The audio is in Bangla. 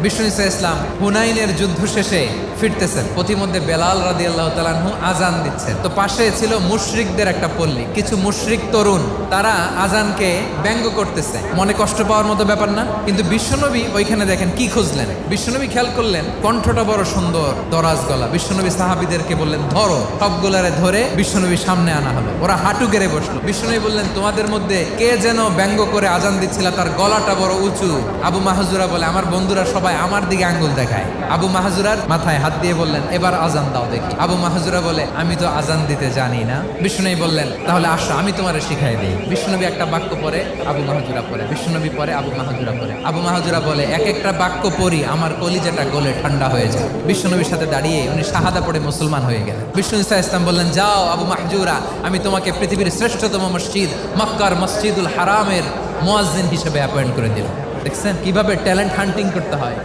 বিষ্ণু ইসা ইসলাম হুনাইনের যুদ্ধ শেষে ফিরতেছেন, পথিমধ্যে বেলাল রাদিয়াল্লাহু তাআলা আনহু আজান দিচ্ছেন। তো পাশে ছিল মুশরিকদের একটা পল্লী, কিছু মুশরিক তরুণ, তারা আজানকে ব্যঙ্গ করতেছে। মনে কষ্ট পাওয়ার মতো ব্যাপার না, কিন্তু বিশ্বনবী ওইখানে দেখেন কি খুঁজলেন। বিশ্বনবী খেয়াল করলেন কণ্ঠটা বড় সুন্দর, দরাজ গলা। বিশ্বনবী সাহাবীদেরকে বললেন ধরো, সবগুলারে ধরে বিশ্বনবী সামনে আনা হলো। ওরা হাঁটু গেড়ে বসলো। বিশ্বনবী বললেন তোমাদের মধ্যে কে যেন ব্যঙ্গ করে আজান দিচ্ছিল, তার গলাটা বড় উঁচু। আবু মাহজুরা বলে আমার বন্ধুরা সবাই আমার দিকে আঙ্গুল দেখায়। আবু মাহজুরার মাথায় হাত দিয়ে বললেন এবার আজান দাও দেখি। আবু মাহজুরা বলে আমি তো আজান দিতে জানি না। বিষ্ণুনবী বললেন তাহলে আসো আমি তোমারে শিখাই দিই। বিষ্ণুনবী একটা বাক্য পরে, আবু মাহজুরা পরে, বিষ্ণুনবী পরে, আবু মাহজুরা পরে। আবু মাহজুরা বলে এক একটা বাক্য পড়ি আমার কলিজাটা গলে ঠান্ডা হয়ে যায়। বিষ্ণুনবীর সাথে দাঁড়িয়ে উনি শাহাদা পড়ে মুসলমান হয়ে গেলেন। বিষ্ণু ইসা ইসলাম বললেন যাও আবু মাহজুরা, আমি তোমাকে পৃথিবীর শ্রেষ্ঠতম মসজিদ মক্কার মসজিদুল হারামের মুয়াজ্জিন হিসেবে অ্যাপয়েন্ট করে দিলাম। দেখছেন কিভাবে ট্যালেন্ট হান্টিং করতে হয়।